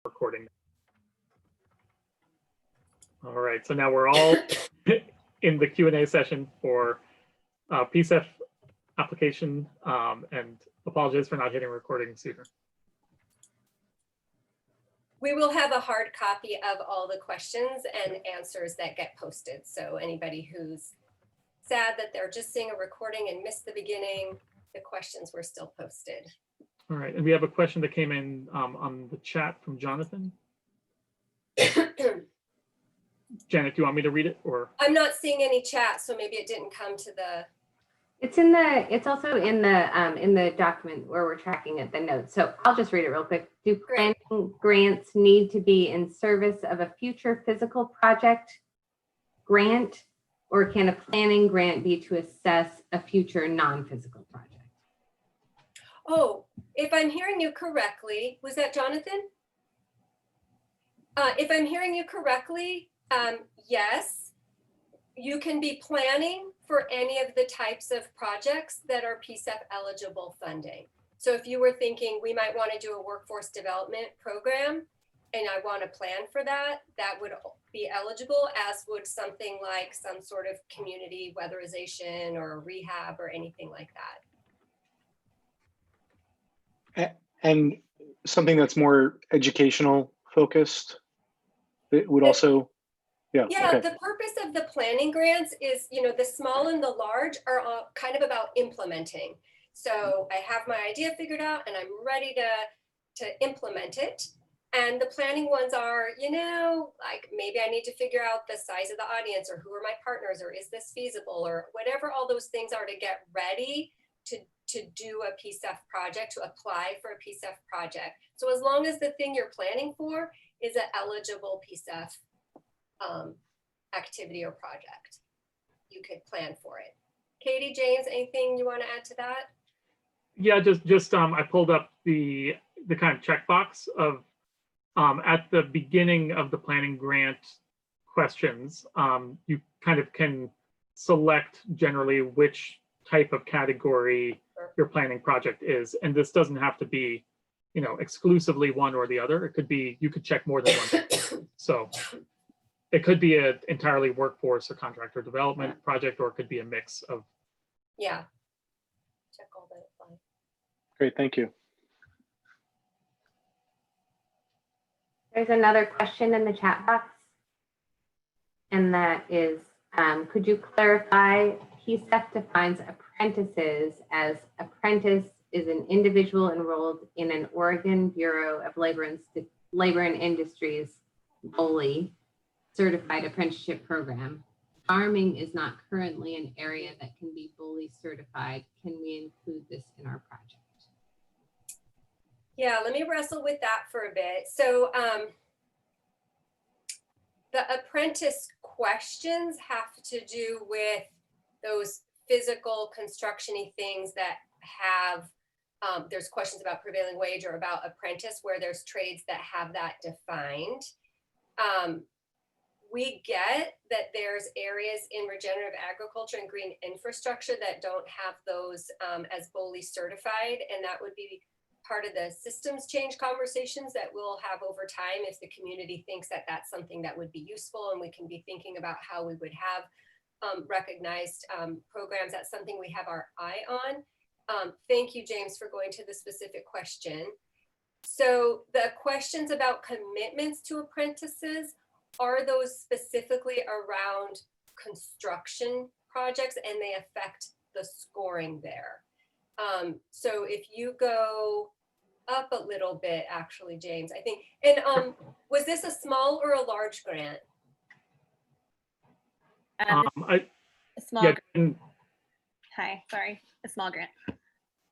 recording. All right, so now we're all in the Q&A session for PCEF application, and apologize for not hitting recording sooner. We will have a hard copy of all the questions and answers that get posted. So anybody who's sad that they're just seeing a recording and missed the beginning, the questions were still posted. All right, and we have a question that came in on the chat from Jonathan. Janet, do you want me to read it, or? I'm not seeing any chat, so maybe it didn't come to the. It's also in the document where we're tracking it, the notes. So I'll just read it real quick. Do planning grants need to be in service of a future physical project grant, or can a planning grant be to assess a future non-physical project? Oh, if I'm hearing you correctly, was that Jonathan? If I'm hearing you correctly, yes, you can be planning for any of the types of projects that are PCEF eligible funding. So if you were thinking we might want to do a workforce development program and I want to plan for that, that would be eligible, as would something like some sort of community weatherization or rehab or anything like that. And something that's more educational focused, it would also, yeah. Yeah, Okay. the purpose of the planning grants is, you know, the small and the large are kind of about implementing. So I have my idea figured out and I'm ready to implement it. And the planning ones are, you know, like maybe I need to figure out the size of the audience, or who are my partners, or is this feasible, or whatever all those things are to get ready to do a PCEF project, to apply for a PCEF project. So as long as the thing you're planning for is an eligible PCEF activity or project, you could plan for it. Katie, James, anything you want to add to that? Yeah, just I pulled up the kind of checkbox of at the beginning of the planning grant questions, you kind of can select generally which type of category your planning project is, and this doesn't have to be, you know, exclusively one or the other. It could be, you could check more than one. So it could be an entirely workforce or contractor development project, or it could be a mix of. Yeah. Check all that. Fine. Great, thank you. There's another question in the chat box, and that is, could you clarify, PCEF defines apprentices as apprentice is an individual enrolled in an Oregon Bureau of Labor and Industries BOLI certified apprenticeship program. Farming is not currently an area that can be BOLI certified. Can we include this in our project? Yeah, let me wrestle with that for a bit. So the apprentice questions have to do with those physical construction-y things that have, there's questions about prevailing wage or about apprentice, where there's trades that have that defined. We get that there's areas in regenerative agriculture and green infrastructure that don't have those as BOLI certified, and that would be part of the systems change conversations that we'll have over time if the community thinks that that's something that would be useful, and we can be thinking about how we would have recognized programs. That's something we have our eye on. Thank you, James, for going to the specific question. So the questions about commitments to apprentices, are those specifically around construction projects, and they affect the scoring there? So if you go up a little bit, actually, James, I think, and was this a small or a large grant? A small Yeah, grant. Hi, sorry, a small grant.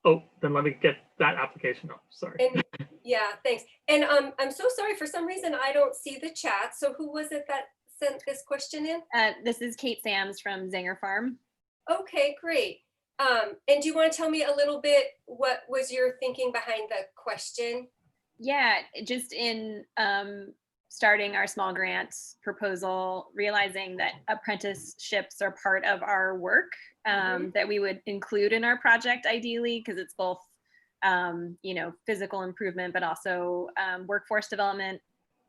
oh, then let me get that application up. Sorry. And, yeah, thanks. And I'm so sorry, for some reason I don't see the chat. So who was it that sent this question in? This is Kate Sams from Zanger Farm. Okay, great. And do you want to tell me a little bit what was your thinking behind the question? Yeah, just in starting our small grant proposal, realizing that apprenticeships are part of our work that we would include in our project ideally, because it's both you know, physical improvement, but also workforce development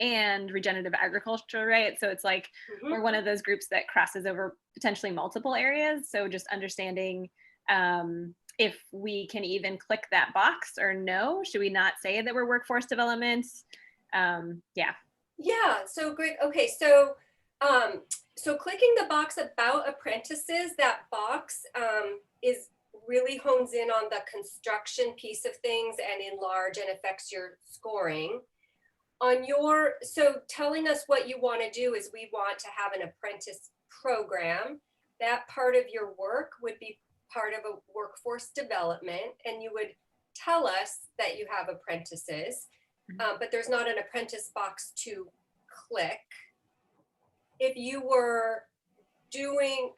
and regenerative agriculture, right? So it's like we're one of those groups that crosses over potentially multiple areas. So just understanding if we can even click that box or no, should we not say that we're workforce development? Yeah. Yeah, so great. Okay, so so clicking the box about apprentices, that box is really hones in on the construction piece of things and in large and affects your scoring. On your, so telling us what you want to do is we want to have an apprentice program. That part of your work would be part of a workforce development, and you would tell us that you have apprentices, but there's not an apprentice box to click. If you were doing,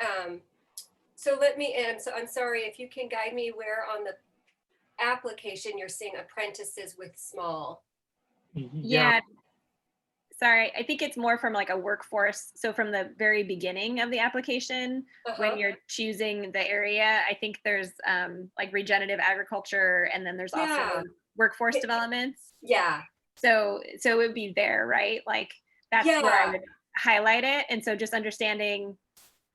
so let me, and so I'm sorry, if you can guide me where on the application you're seeing apprentices with small. Yeah. Sorry, I think it's more from like a workforce. So from the very beginning of the application, when you're choosing the area, I think there's like regenerative agriculture, and then there's also workforce developments. Yeah. So it would be there, right? Like that's where I would highlight it. And so just understanding.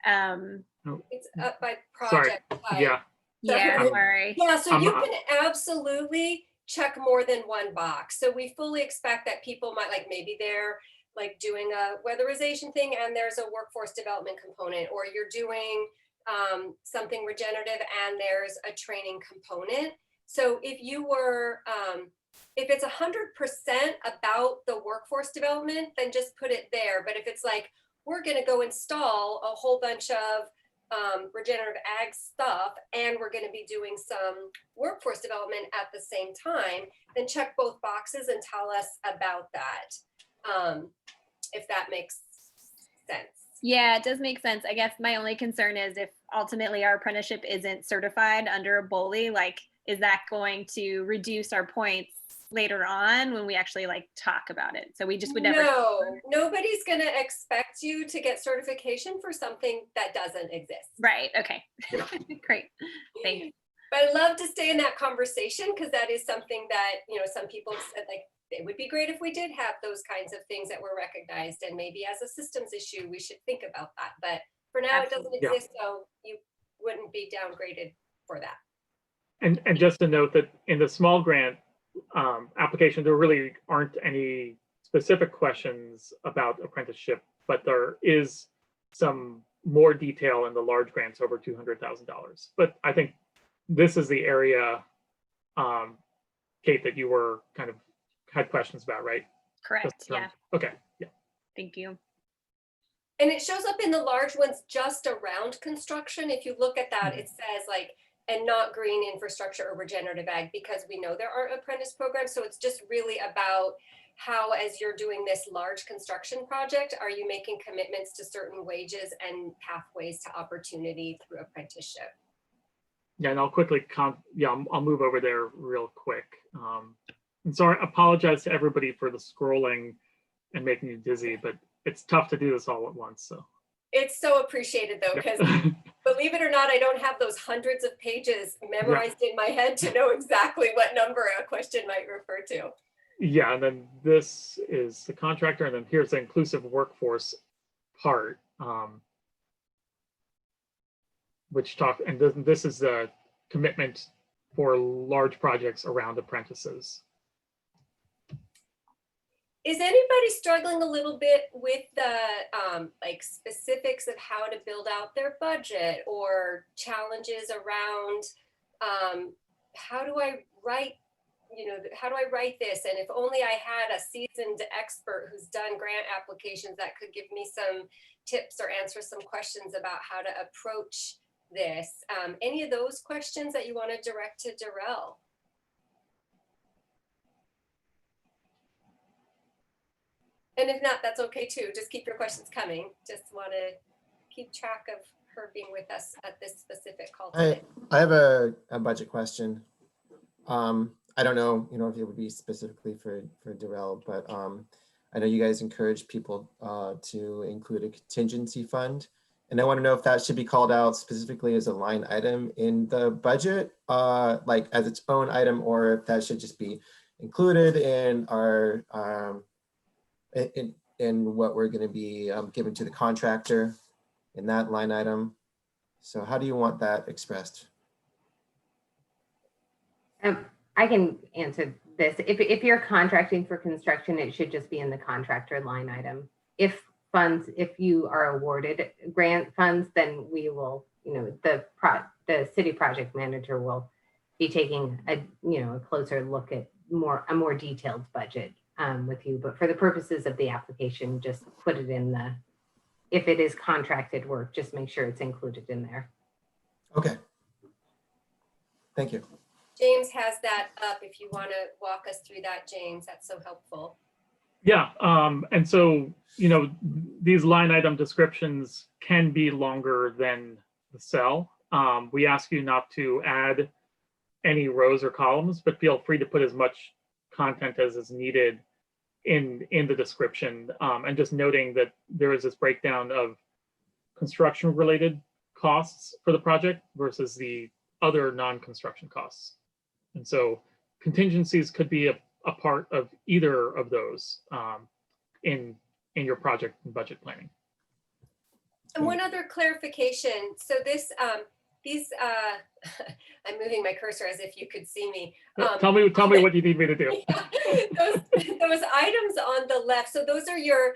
It's up by project type. Yeah. Yeah, sorry. Yeah, so you can absolutely check more than one box. So we fully expect that people might, like, maybe they're like doing a weatherization thing and there's a workforce development component, or you're doing something regenerative and there's a training component. So if you were, if it's 100% about the workforce development, then just put it there. But if it's like, we're gonna go install a whole bunch of regenerative ag stuff, and we're going to be doing some workforce development at the same time, then check both boxes and tell us about that, if that makes sense. Yeah, it does make sense. I guess my only concern is if ultimately our apprenticeship isn't certified under a BOLI, like, is that going to reduce our points later on when we actually like talk about it? So we just would never. No, nobody's going to expect you to get certification for something that doesn't exist. Right. Okay. Great. Thanks. But I'd love to stay in that conversation, because that is something that, you know, some people said, like, it would be great if we did have those kinds of things that were recognized, and maybe as a systems issue, we should think about that. But for now, Absolutely. it doesn't exist, so you wouldn't be downgraded for that. And just to note that in the small grant application, there really aren't any specific questions about apprenticeship, but there is some more detail in the large grants over $200,000. But I think this is the area, Kate, that you were kind of had questions about, right? Correct. Yeah. Okay. Yeah. Thank you. And it shows up in the large ones just around construction. If you look at that, it says like, and not green infrastructure or regenerative ag, because we know there aren't apprentice programs. So it's just really about how, as you're doing this large construction project, are you making commitments to certain wages and pathways to opportunity through apprenticeship? Yeah, and I'll quickly, I'll move over there real quick. And sorry, apologize to everybody for the scrolling and making you dizzy, but it's tough to do this all at once. So it's so appreciated though, because believe it or not, I don't have those hundreds of pages memorized in my head to know exactly what number a question might refer to. Yeah, and then this is the contractor, and then here's the inclusive workforce part, which this is the commitment for large projects around apprentices. Is anybody struggling a little bit with the like specifics of how to build out their budget, or challenges around how do I write, how do I write this? And if only I had a seasoned expert who's done grant applications that could give me some tips or answer some questions about how to approach this. Any of those questions that you want to direct to Darrell? And if not, that's okay too. Just keep your questions coming. Just want to keep track of her being with us at this specific call today. I have a budget question. I don't know, if it would be specifically for Darrell, but I know you guys encourage people to include a contingency fund And I want to know if that should be called out specifically as a line item in the budget, like as its own item, or if that should just be included in our in what we're going to be giving to the contractor in that line item. So how do you want that expressed? I can answer this. If you're contracting for construction, it should just be in the contractor line item. If you are awarded grant funds, then we will, the city project manager will be taking a closer look at a more detailed budget with you. But for the purposes of the application, just put it in if it is contracted work, just make sure it's included in there. Okay. Thank you. James has that up. If you want to walk us through that, James, that's so helpful. Yeah, and so, these line item descriptions can be longer than the cell. We ask you not to add any rows or columns, but feel free to put as much content as is needed in the description. And just noting that there is this breakdown of construction related costs for the project versus the other non-construction costs. And so contingencies could be a part of either of those in your project and budget planning. And one other clarification. So this, I'm moving my cursor as if you could see me. Tell me what you need me to do. Those items on the left, so those are your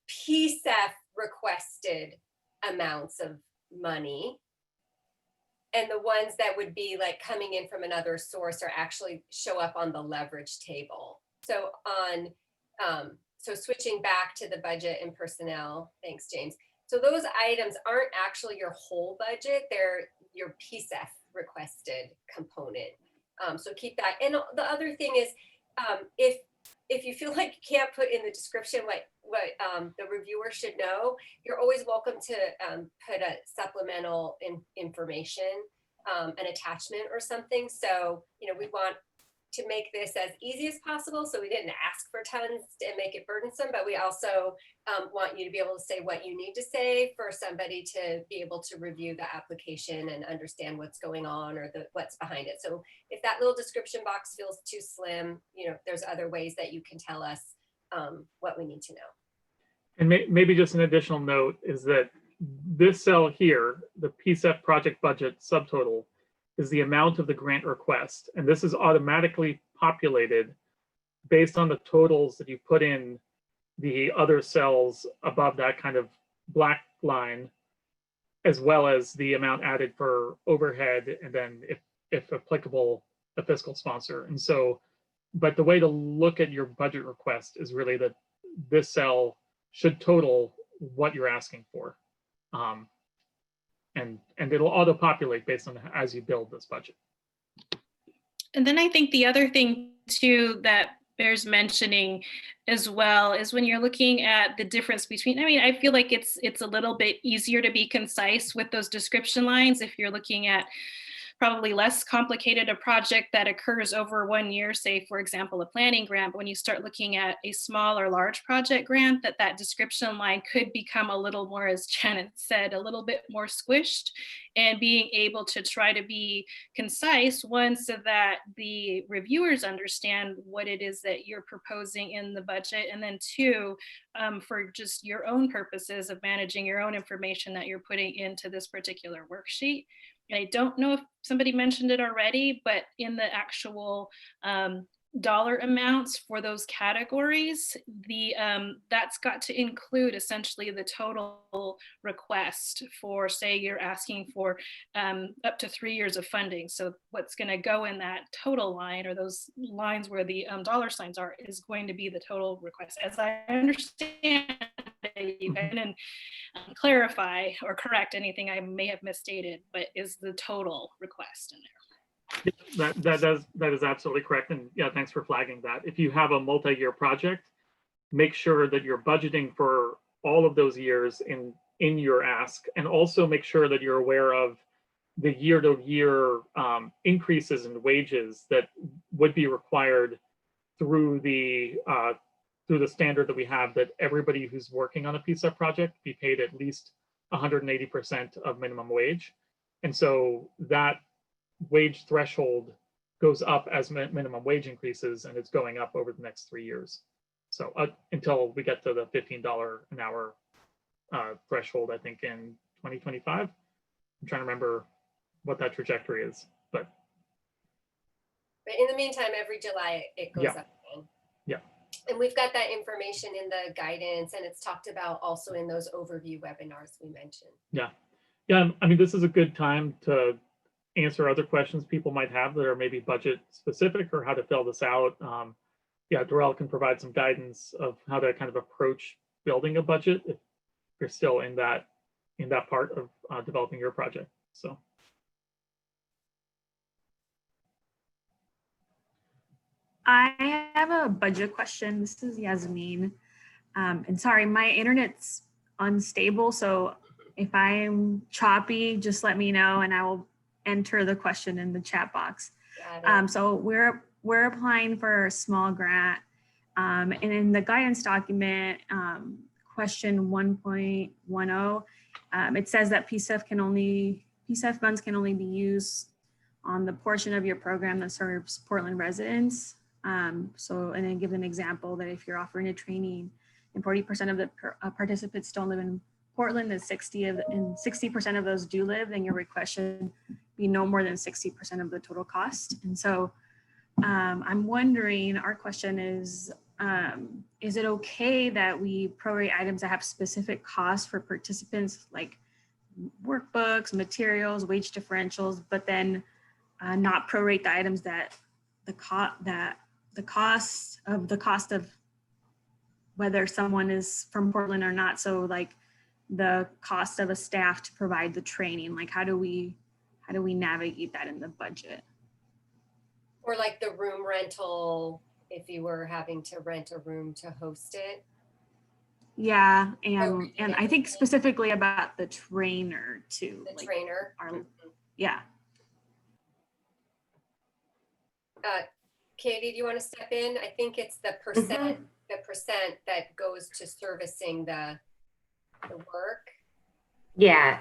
PCEF requested amounts of money. And the ones that would be like coming in from another source are actually show up on the leverage table. So so switching back to the budget and personnel, thanks, James. So those items aren't actually your whole budget, they're your PCEF requested component. So keep that. And the other thing is, if you feel like you can't put in the description what the reviewer should know, you're always welcome to put a supplemental information, an attachment or something. So, we want to make this as easy as possible. So we didn't ask for tons and make it burdensome, but we also want you to be able to say what you need to say for somebody to be able to review the application and understand what's going on or what's behind it. So if that little description box feels too slim, there's other ways that you can tell us what we need to know. And maybe just an additional note is that this cell here, the PCEF project budget subtotal, is the amount of the grant request. And this is automatically populated based on the totals that you put in the other cells above that kind of black line, as well as the amount added for overhead, and then if applicable, the fiscal sponsor. And so, but the way to look at your budget request is really that this cell should total what you're asking for. And it'll auto-populate based on as you build this budget. And then I think the other thing too that bears mentioning as well is when you're looking at the difference between, I feel like it's a little bit easier to be concise with those description lines if you're looking at probably less complicated a project that occurs over 1 year, say, for example, a planning grant. But when you start looking at a small or large project grant, that description line could become a little more, as Janet said, a little bit more squished, and being able to try to be concise, one, so that the reviewers understand what it is that you're proposing in the budget, and then two, for just your own purposes of managing your own information that you're putting into this particular worksheet. And I don't know if somebody mentioned it already, but in the actual dollar amounts for those categories, that's got to include essentially the total request for, say, you're asking for up to 3 years of funding. So what's going to go in that total line, or those lines where the dollar signs are, is going to be the total request. As I understand it, you can clarify or correct anything I may have misstated, but is the total request in there. That is absolutely correct. And yeah, thanks for flagging that. If you have a multi-year project, make sure that you're budgeting for all of those years in your ask, and also make sure that you're aware of the year-to-year increases in wages that would be required through the standard that we have, that everybody who's working on a PCEF project be paid at least 180% of minimum wage. And so that wage threshold goes up as minimum wage increases, and it's going up over the next 3 years. So until we get to the $15 an hour threshold, I think in 2025. I'm trying to remember what that trajectory is, but in the meantime, every July it goes Yeah. up again. Yeah. And we've got that information in the guidance, and it's talked about also in those overview webinars we mentioned. Yeah, I mean, this is a good time to answer other questions people might have that are maybe budget specific or how to fill this out. Yeah, Darrell can provide some guidance of how to kind of approach building a budget if you're still in that part of developing your project. So. I have a budget question. This is Yasmin. And sorry, my internet's unstable. So if I'm choppy, just let me know and I will enter the question in the chat box. So we're applying for a small grant. And in the guidance document, question 1.10, it says that PCEF funds can only be used on the portion of your program that serves Portland residents. And then give an example that if you're offering a training and 40% of the participants don't live in Portland and 60% of those do live, then your request should be no more than 60% of the total cost. And so I'm wondering, our question is it okay that we prorate items that have specific costs for participants like workbooks, materials, wage differentials, but then not prorate the items that the cost of whether someone is from Portland or not? So like the cost of a staff to provide the training, like how do we navigate that in the budget? Or like the room rental, if you were having to rent a room to host it. Yeah, and I think specifically about the trainer too. The trainer. Yeah. Katie, do you want to step in? I think it's the percent, that goes to servicing the work. Yeah.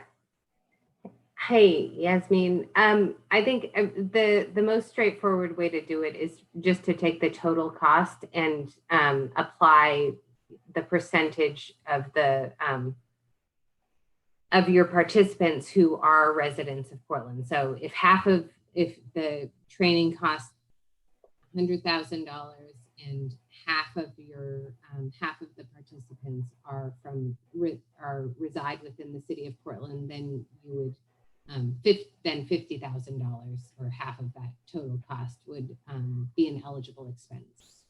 Hey, Yasmin. I think the most straightforward way to do it is just to take the total cost and apply the percentage of the of your participants who are residents of Portland. So if the training costs $100,000 and half of the participants reside within the city of Portland, then you would then $50,000 or half of that total cost would be an eligible expense.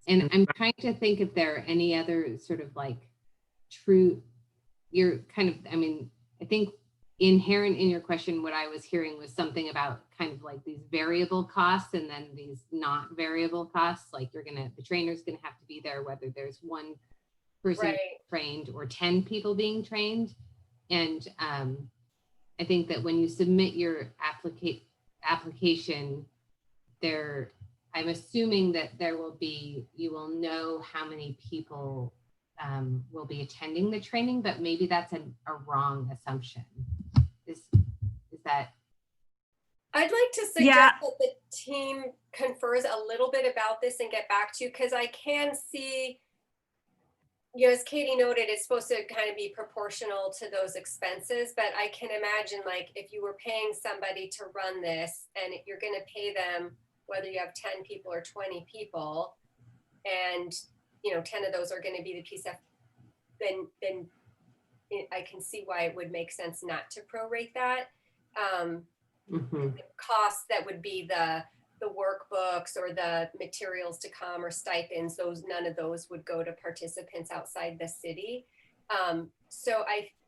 And I'm trying to think if there are any other sort of like I think inherent in your question, what I was hearing was something about kind of like these variable costs and then these not variable costs. Like the trainer's gonna have to be there whether there's one person trained or 10 people being trained. And I think that when you submit your application there, I'm assuming that you will know how many people will be attending the training, but maybe that's a wrong assumption. Is that? I'd like to suggest that the team confers a little bit about this and get back to you, because I can see, as Katie noted, it's supposed to kind of be proportional to those expenses, but I can imagine like if you were paying somebody to run this and you're going to pay them whether you have 10 people or 20 people, and 10 of those are going to be the PCEF, then I can see why it would make sense not to prorate that. The costs that would be the workbooks or the materials to come or stipends, none of those would go to participants outside the city. So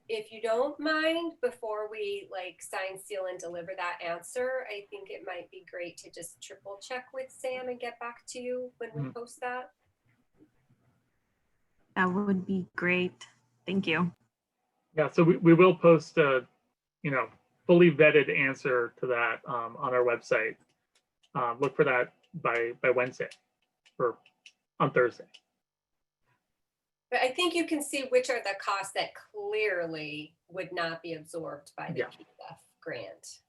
if you don't mind, before we like sign, seal, and deliver that answer, I think it might be great to just triple check with Sam and get back to you when we post that. That would be great. Thank you. Yeah, so we will post a, fully vetted answer to that on our website. Look for that by Wednesday or on Thursday. But I think you can see which are the costs that clearly would not be absorbed by the Yeah. PCEF grant.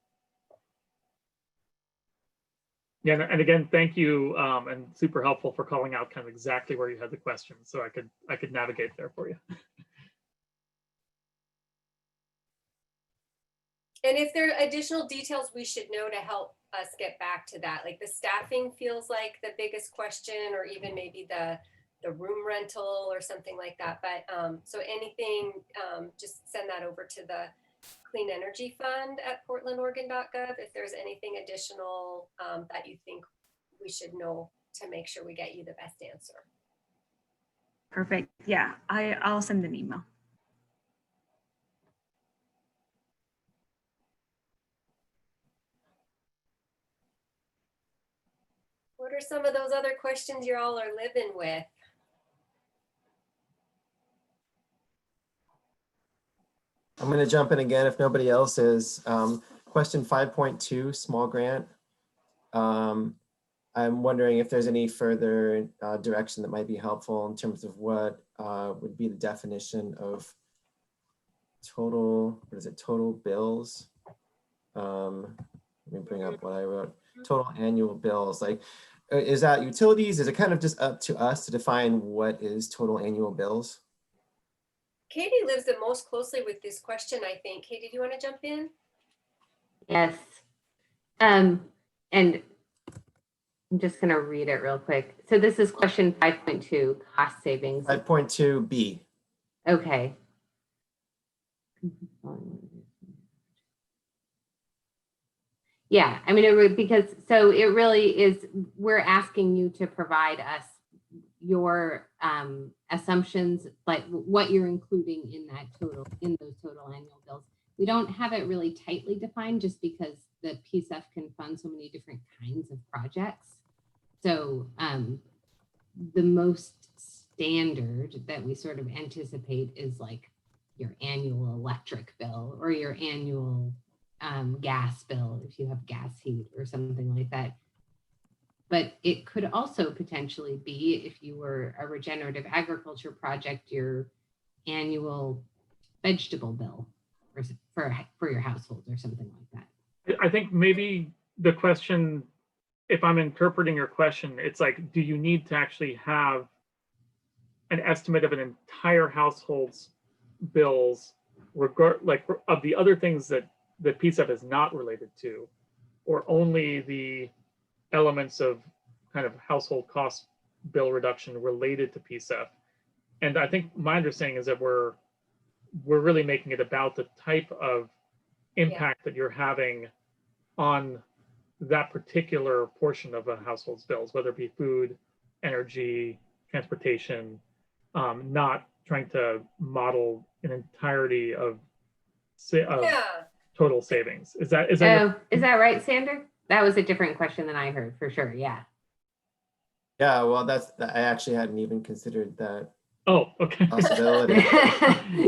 Yeah, and again, thank you, and super helpful for calling out kind of exactly where you had the questions, so I could navigate there for you. And if there are additional details we should know to help us get back to that, like the staffing feels like the biggest question, or even maybe the room rental or something like that. But so anything, just send that over to the Clean Energy Fund at portlandoregon.gov if there's anything additional that you think we should know to make sure we get you the best answer. Perfect. Yeah, I'll send an email. What are some of those other questions you all are living with? I'm going to jump in again if nobody else is. Question 5.2, small grant. I'm wondering if there's any further direction that might be helpful in terms of what would be the definition of total, what is it, total bills? Let me bring up what I wrote. Total annual bills. Like, is that utilities? Is it kind of just up to us to define what is total annual bills? Katie lives the most closely with this question, I think. Katie, do you want to jump in? Yes. And I'm just going to read it real quick. So this is question 5.2, cost savings. 5.2B. Okay. Yeah, I mean, because so it really is, we're asking you to provide us your assumptions, like what you're including in that total, in those total annual bills. We don't have it really tightly defined just because the PCEF can fund so many different kinds of projects. So the most standard that we sort of anticipate is like your annual electric bill or your annual gas bill if you have gas heat or something like that. But it could also potentially be, if you were a regenerative agriculture project, your annual vegetable bill for your household or something like that. I think maybe the question, if I'm interpreting your question, it's like, do you need to actually have an estimate of an entire household's bills, like of the other things that PCEF is not related to, or only the elements of kind of household cost bill reduction related to PCEF? And I think my understanding is that we're really making it about the type of impact that you're having on that particular portion of a household's bills, whether it be food, energy, transportation, not trying to model an entirety of total savings. Is that right, Sander? That was a different question than I heard, for sure. Yeah. Yeah, well, I actually hadn't even considered that. Oh, okay. Possibility.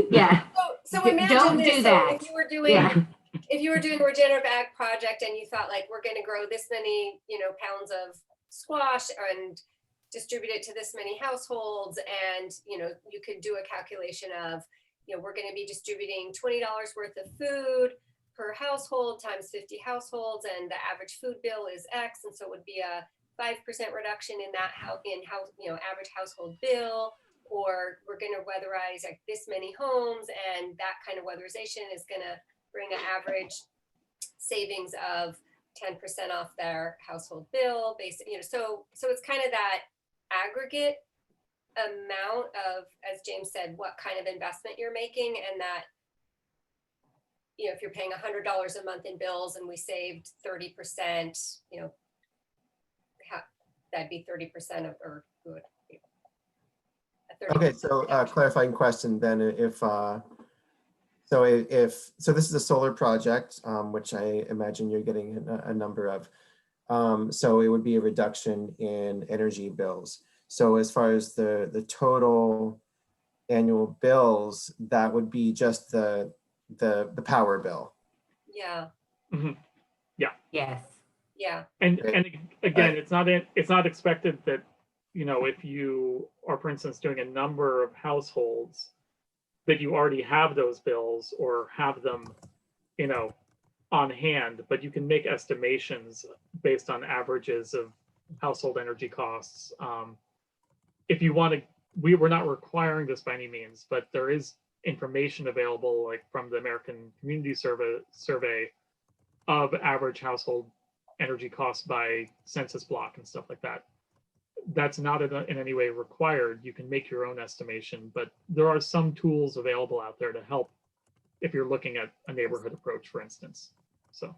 Yeah. So imagine Don't this. do that. If you were doing if you were doing a regenerative ag project and you thought like, we're going to grow this many, pounds of squash and distribute it to this many households, and you could do a calculation of, we're going to be distributing $20 worth of food per household times 50 households, and the average food bill is X, and so it would be a 5% reduction in that average household bill. Or we're going to weatherize like this many homes, and that kind of weatherization is going to bring an average savings of 10% off their household bill. So it's kind of that aggregate amount of, as James said, what kind of investment you're making, and that, if you're paying $100 a month in bills and we saved 30%, that'd be 30% of, or good. Okay, so clarifying question then, so this is a solar project, which I imagine you're getting a number of, so it would be a reduction in energy bills. So as far as the total annual bills, that would be just the power bill. Yeah. Mm-hmm. Yeah. Yes. Yeah. And again, it's not expected that you know, if you are, for instance, doing a number of households, that you already have those bills or have them, you know, on hand, but you can make estimations based on averages of household energy costs. If you want to, we're not requiring this by any means, but there is information available, like from the American Community Survey of average household energy costs by census block and stuff like that. That's not in any way required. You can make your own estimation, but there are some tools available out there to help if you're looking at a neighborhood approach, for instance. So.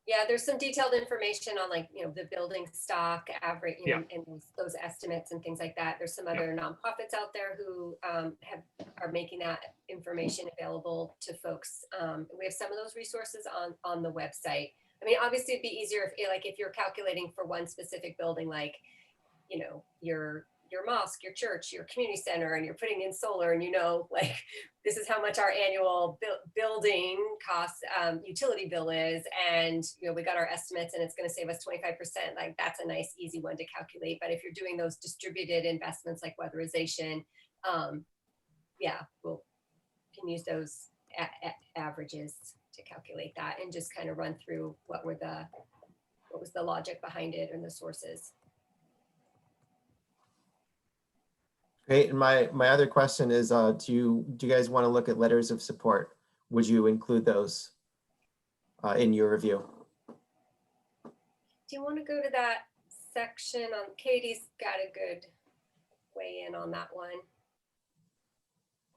Yeah, there's some detailed information on, like, you know, the building stock average, you know, and those estimates and things like that. There's some other nonprofits out there who are making that information available to folks. We have some of those resources on the website. I mean, obviously it'd be easier if you're calculating for one specific building, like, you know, your mosque, your church, your community center, and you're putting in solar, and, you know, like, this is how much our annual building cost utility bill is, and, you know, we got our estimates and it's going to save us 25%. Like, that's a nice easy one to calculate. But if you're doing those distributed investments like weatherization, yeah, we'll can use those averages to calculate that, and just kind of run through what was the logic behind it and the sources. Great. And my other question is, do you guys want to look at letters of support? Would you include those in your review? Do you want to go to that section on, Katie's got a good weigh in on that one.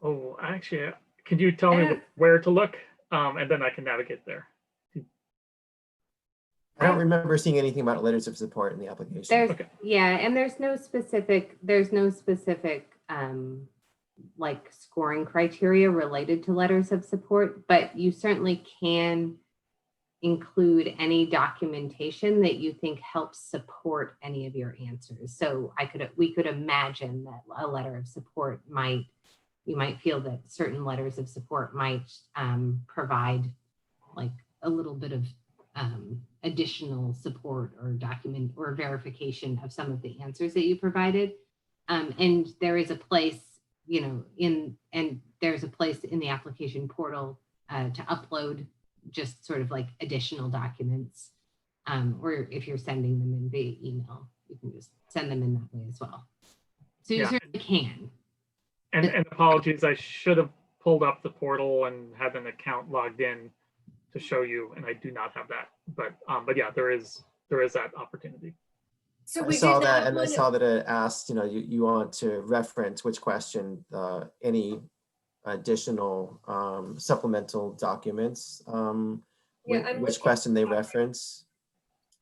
Oh, actually, can you tell me where to look? And then I can navigate there. I don't remember seeing anything about letters of support in the application. There's, yeah, and there's no specific like scoring criteria related to letters of support, but you certainly can include any documentation that you think helps support any of your answers. So we could imagine that a letter of support you might feel that certain letters of support might provide like a little bit of additional support or document or verification of some of the answers that you provided. And there is a place, you know, there's a place in the application portal to upload just sort of like additional documents. Or if you're sending them in via email, you can just send them in that way as well. So you certainly can. And apologies, I should have pulled up the portal and had an account logged in to show you, and I do not have that. But yeah, there is that opportunity. So I saw that, and I saw that it asked, you know, you want to reference which question, any additional supplemental documents, which question they reference.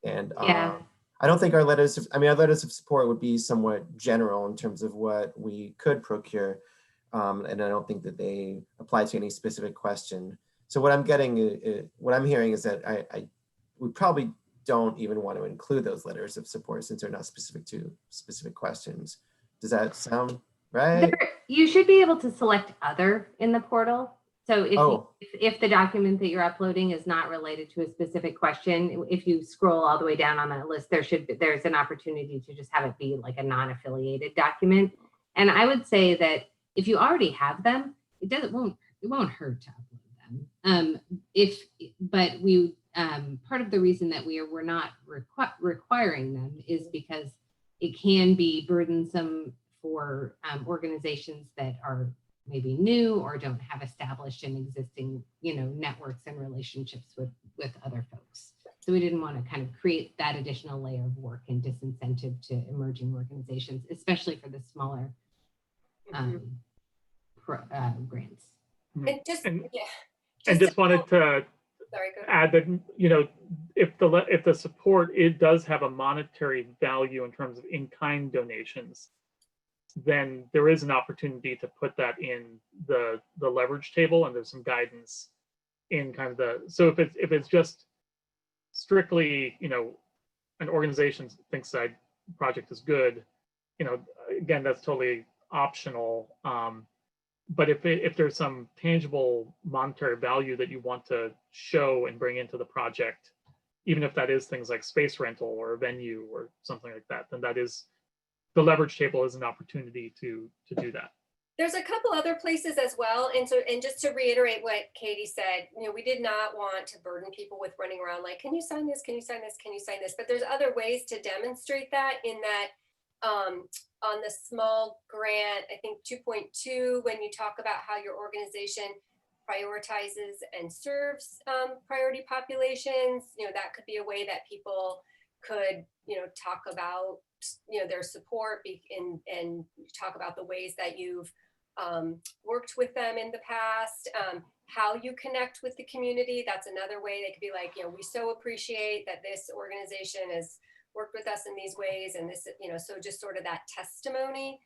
And I don't think our letters of support would be somewhat general in terms of what we could procure. And I don't think that they apply to any specific question. So what I'm hearing is that we probably don't even want to include those letters of support since they're not specific to specific questions. Does that sound right? You should be able to select other in the portal. So if the document that you're uploading is not related to a specific question, if you scroll all the way down on that list, there's an opportunity to just have it be like a non-affiliated document. And I would say that if you already have them, it won't hurt to upload them. But we part of the reason that we're not requiring them is because it can be burdensome for organizations that are maybe new or don't have established and existing, you know, networks and relationships with other folks. So we didn't want to kind of create that additional layer of work and disincentive to emerging organizations, especially for the smaller grants. And just wanted to add that, you know, if the support, it does have a monetary value in terms of in-kind donations, then there is an opportunity to put that in the leverage table, and there's some guidance in kind of so if it's just strictly, you know, an organization thinks that project is good, you know, again, that's totally optional. But if there's some tangible monetary value that you want to show and bring into the project, even if that is things like space rental or a venue or something like that, then that is the leverage table is an opportunity to do that. There's a couple other places as well. And so, and just to reiterate what Katie said, you know, we did not want to burden people with running around like, can you sign this? Can you sign this? Can you sign this? But there's other ways to demonstrate that in that on the small grant, I think 2.2, when you talk about how your organization prioritizes and serves priority populations, you know, that could be a way that people could, you know, talk about, you know, their support and talk about the ways that you've worked with them in the past, how you connect with the community. That's another way. They could be like, you know, we so appreciate that this organization has worked with us in these ways, and this, you know, so just sort of that testimony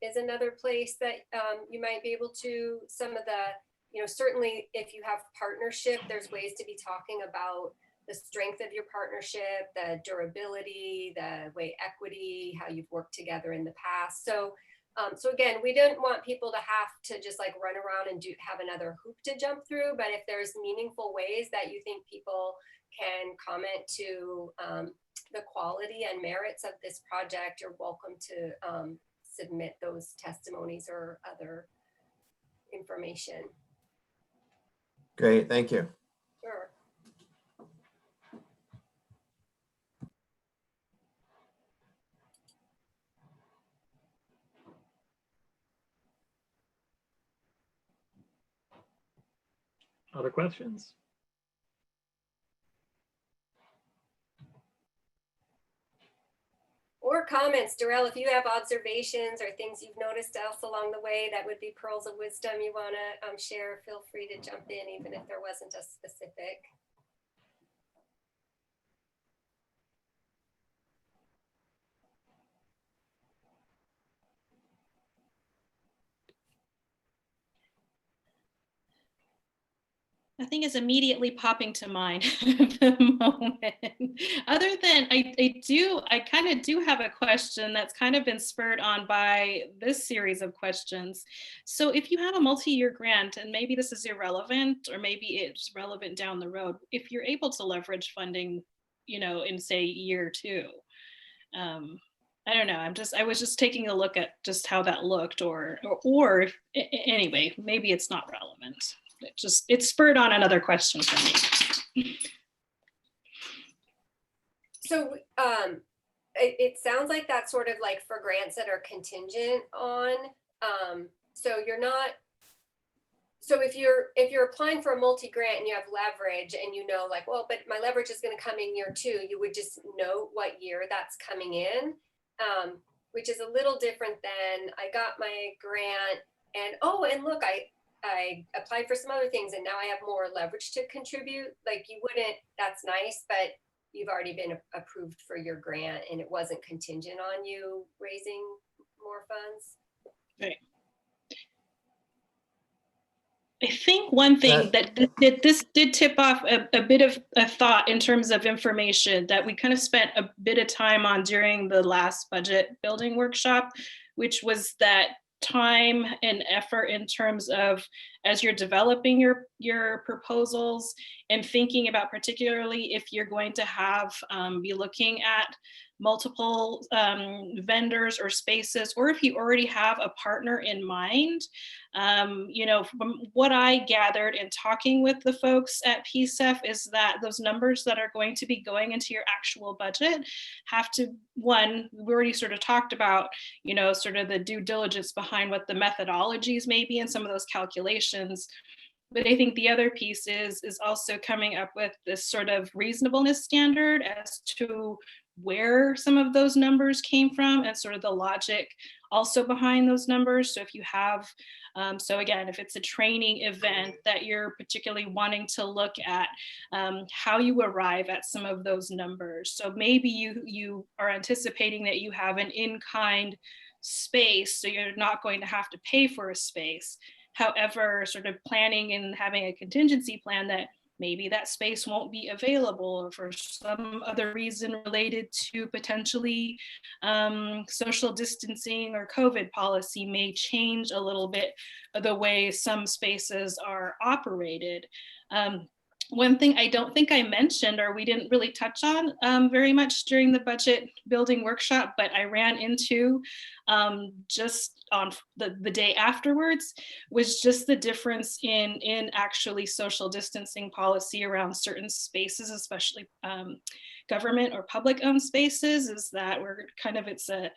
is another place that you might be able to, some of the, you know, certainly if you have partnership, there's ways to be talking about the strength of your partnership, the durability, the way equity, how you've worked together in the past. So, so again, we didn't want people to have to just like run around and have another hoop to jump through. But if there's meaningful ways that you think people can comment to the quality and merits of this project, you're welcome to submit those testimonies or other information. Great, thank you. Sure. Other questions? Or comments, Darrell, if you have observations or things you've noticed else along the way that would be pearls of wisdom you want to share, feel free to jump in, even if there wasn't a specific. Nothing is immediately popping to mind at the moment. Other than I kind of do have a question that's kind of been spurred on by this series of questions. So if you have a multi-year grant, and maybe this is irrelevant, or maybe it's relevant down the road, if you're able to leverage funding, you know, in say year 2, I don't know. I was just taking a look at just how that looked, or anyway, maybe it's not relevant. It spurred on another question for me. So it sounds like that's sort of like for grants that are contingent on. So you're not. So if you're applying for a multi-grant and you have leverage and you know like, well, but my leverage is going to come in year 2, you would just note what year that's coming in, which is a little different than I got my grant and and look, I applied for some other things and now I have more leverage to contribute. Like you wouldn't, that's nice, but you've already been approved for your grant and it wasn't contingent on you raising more funds. Right. I think one thing that this did tip off a bit of a thought in terms of information that we kind of spent a bit of time on during the last budget building workshop, which was that time and effort in terms of as you're developing your proposals and thinking about particularly if you're going to have be looking at multiple vendors or spaces, or if you already have a partner in mind. You know, from what I gathered in talking with the folks at PCEF is that those numbers that are going to be going into your actual budget have to, one, we already sort of talked about, you know, sort of the due diligence behind what the methodologies may be in some of those calculations. But I think the other piece is also coming up with this sort of reasonableness standard as to where some of those numbers came from and sort of the logic also behind those numbers. So if you have, so again, if it's a training event that you're particularly wanting to look at, how you arrive at some of those numbers. So maybe you are anticipating that you have an in-kind space, so you're not going to have to pay for a space. However, sort of planning and having a contingency plan that maybe that space won't be available or for some other reason related to potentially social distancing or COVID policy may change a little bit the way some spaces are operated. one thing I don't think I mentioned, or we didn't really touch on very much during the budget building workshop, but I ran into just on the day afterwards, was just the difference in actually social distancing policy around certain spaces, especially government or public owned spaces, is that we're kind of, it's a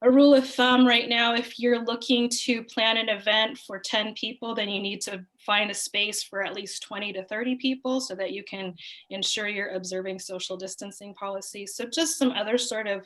rule of thumb right now, if you're looking to plan an event for 10 people, then you need to find a space for at least 20 to 30 people so that you can ensure you're observing social distancing policies. So just some other sort of,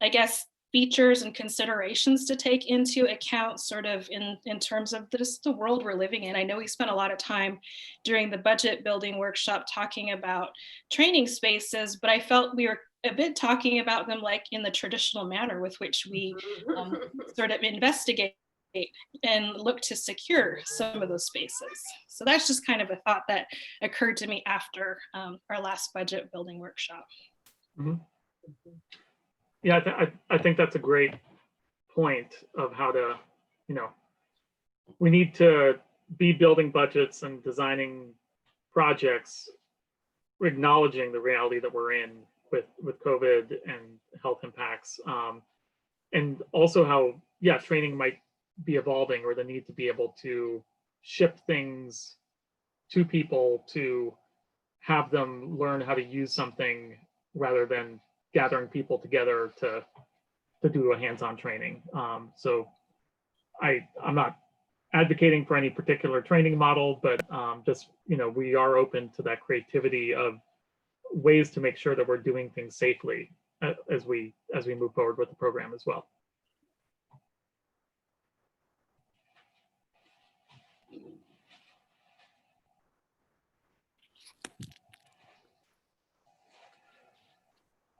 I guess, features and considerations to take into account sort of in terms of just the world we're living in. I know we spent a lot of time during the budget building workshop talking about training spaces, but I felt we were a bit talking about them like in the traditional manner with which we sort of investigate and look to secure some of those spaces. So that's just kind of a thought that occurred to me after our last budget building workshop. Mhm. Yeah, I think that's a great point of how to, we need to be building budgets and designing projects, acknowledging the reality that we're in with COVID and health impacts. And also how, training might be evolving, or the need to be able to ship things to people to have them learn how to use something rather than gathering people together to do a hands-on training. So I'm not advocating for any particular training model, but just, we are open to that creativity of ways to make sure that we're doing things safely as we move forward with the program as well.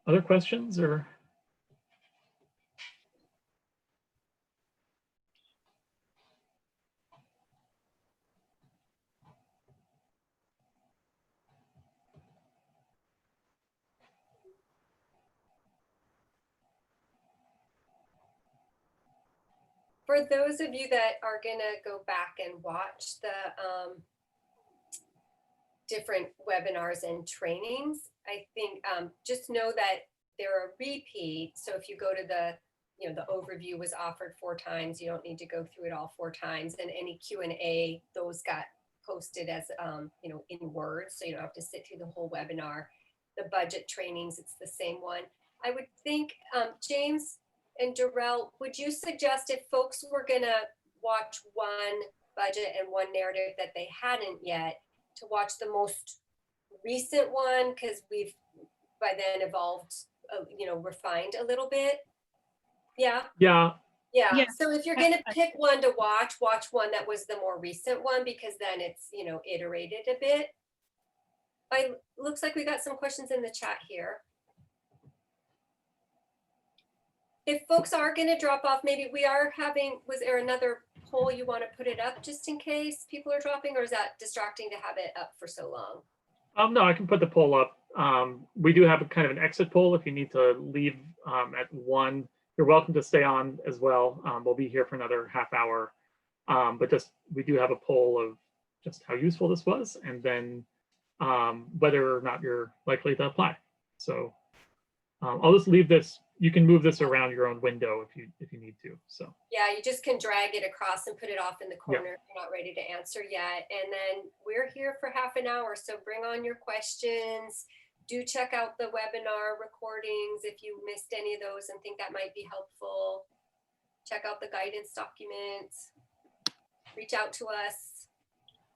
Other questions or? For those of you that are gonna go back and watch the different webinars and trainings, I think just know that they're a repeat. So if you go to the overview was offered 4 times, you don't need to go through it all 4 times. And any Q&A, those got posted as in words, so you don't have to sit through the whole webinar. The budget trainings, it's the same one. I would think, James and Darrell, would you suggest if folks were gonna watch one budget and one narrative that they hadn't yet, to watch the most recent one, because we've by then evolved, refined a little bit? Yeah. Yeah. So if you're gonna pick one to watch one that was the more recent one, because then it's iterated a bit. Looks like we got some questions in the chat here. If folks are gonna drop off, maybe we are having, was there another poll you want to put it up just in case people are dropping, or is that distracting to have it up for so long? No, I can put the poll up. We do have a kind of an exit poll. If you need to leave at 1, you're welcome to stay on as well. We'll be here for another half hour. But we do have a poll of just how useful this was, and then whether or not you're likely to apply. So I'll just leave this. You can move this around your own window if you need to. So yeah, you just can drag it across and put it off in the corner if you're not ready to answer yet. And then we're here for half an hour, so bring on your questions. Do check out the webinar recordings if you missed any of those and think that might be helpful. Check out the guidance documents. Reach out to us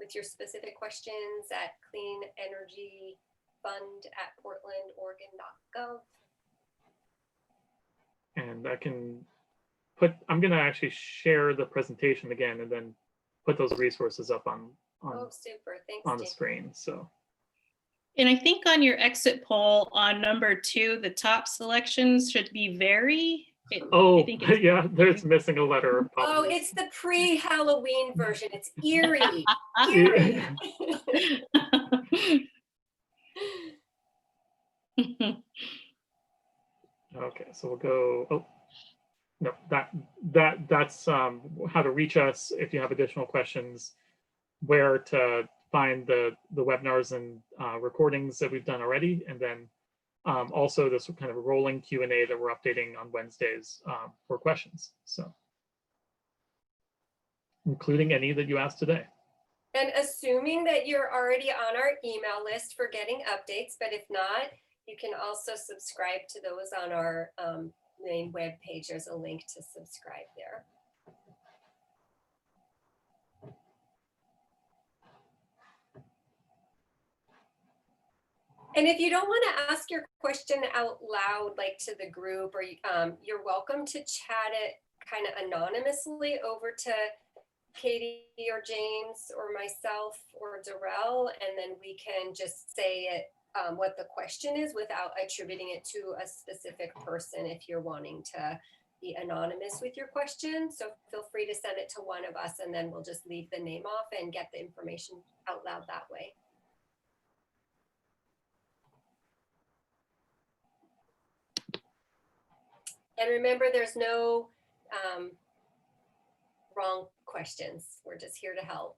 with your specific questions at cleanenergyfund@portlandoregon.gov. And I'm going to actually share the presentation again and then put those resources up on Super. Thanks, on the James. screen. So. And I think on your exit poll on number 2, the top selections should be very. Yeah, there's missing a letter. Probably. Oh, it's the pre-Halloween version. It's eerie. Eerie. Okay, so we'll go. Oh, no, that's how to reach us if you have additional questions, where to find the webinars and recordings that we've done already, and then also this kind of rolling Q&A that we're updating on Wednesdays for questions. So including any that you asked today. And assuming that you're already on our email list for getting updates, but if not, you can also subscribe to those on our main web page. There's a link to subscribe there. And if you don't want to ask your question out loud, like to the group, or you're welcome to chat it kind of anonymously over to Katie or James or myself or Darrell, and then we can just say it, what the question is without attributing it to a specific person if you're wanting to be anonymous with your question. So feel free to send it to one of us, and then we'll just leave the name off and get the information out loud that way. And remember, there's no wrong questions. We're just here to help.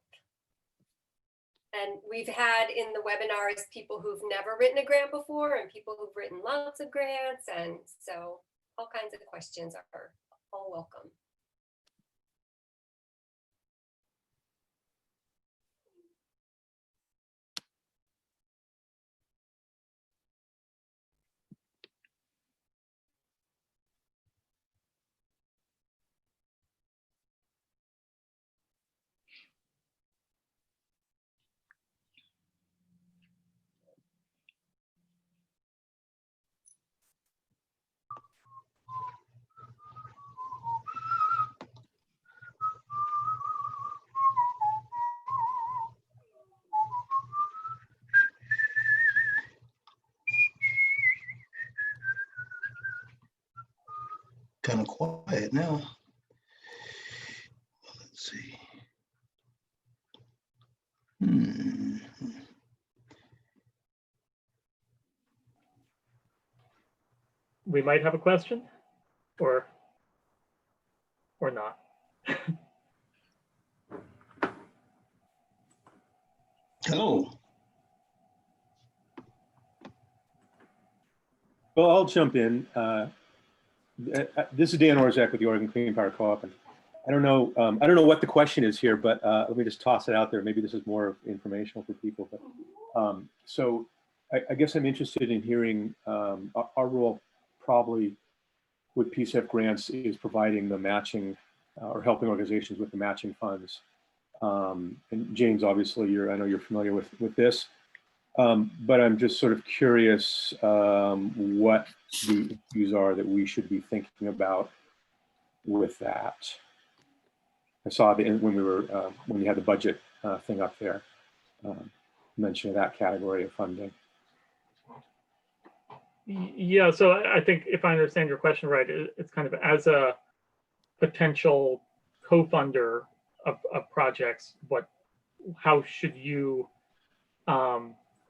And we've had in the webinars people who've never written a grant before and people who've written lots of grants. And so all kinds of questions are all welcome. Kind of quiet now. Let's see. We might have a question, or not. Hello. Well, I'll jump in. This is Dan Orzak with the Oregon Clean Power Co-op. And I don't know what the question is here, but let me just toss it out there. Maybe this is more informational for people. But so I guess I'm interested in hearing our role probably with PCEF grants is providing the matching or helping organizations with the matching funds. And James, obviously, I know you're familiar with this. But I'm just sort of curious what the issues are that we should be thinking about with that. I saw when you had the budget thing up there, mention of that category of funding. Yeah, so I think if I understand your question right, it's kind of as a potential co-funder of projects, how should you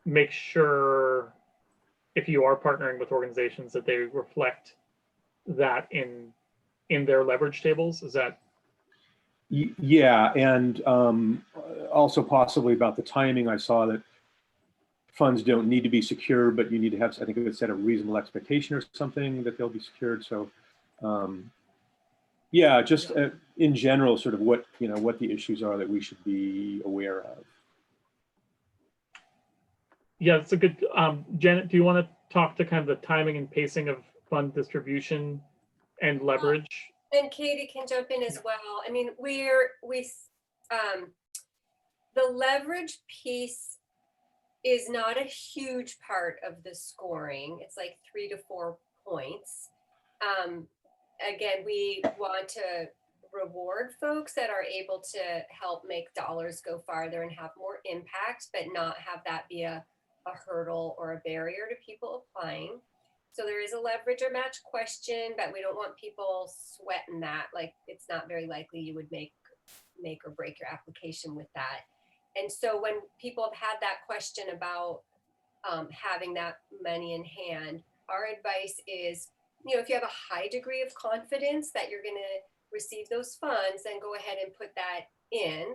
make sure, if you are partnering with organizations, that they reflect that in their leverage tables? Is that? Yeah, and also possibly about the timing. I saw that funds don't need to be secure, but you need to have, I think it said, a reasonable expectation or something that they'll be secured. So yeah, just in general, sort of what the issues are that we should be aware of. Yeah, it's a good, Janet, do you want to talk to kind of the timing and pacing of fund distribution and leverage? And Katie can jump in as well. I mean, the leverage piece is not a huge part of the scoring. It's like 3 to 4 points. Again, we want to reward folks that are able to help make dollars go farther and have more impact, but not have that be a hurdle or a barrier to people applying. So there is a leverage or match question, but we don't want people sweating that. Like, it's not very likely you would make or break your application with that. And so when people have had that question about having that money in hand, our advice is, if you have a high degree of confidence that you're going to receive those funds, then go ahead and put that in.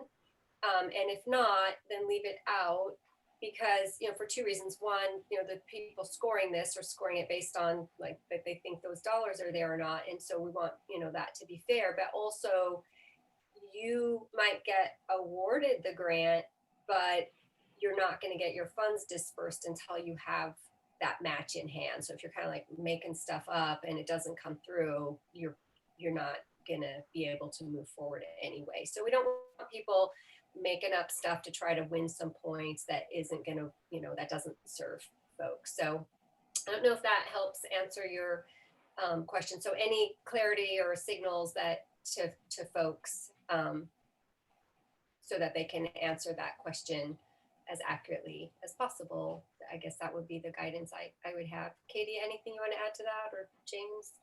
And if not, then leave it out because, for two reasons. One, the people scoring this are scoring it based on like that they think those dollars are there or not. And so we want, that to be fair, but also you might get awarded the grant, but you're not going to get your funds dispersed until you have that match in hand. So if you're kind of like making stuff up and it doesn't come through, you're not going to be able to move forward anyway. So we don't want people making up stuff to try to win some points that isn't going to, that doesn't serve folks. So I don't know if that helps answer your question. So any clarity or signals that to folks so that they can answer that question as accurately as possible. I guess that would be the guidance I would have. Katie, anything you want to add to that, or James?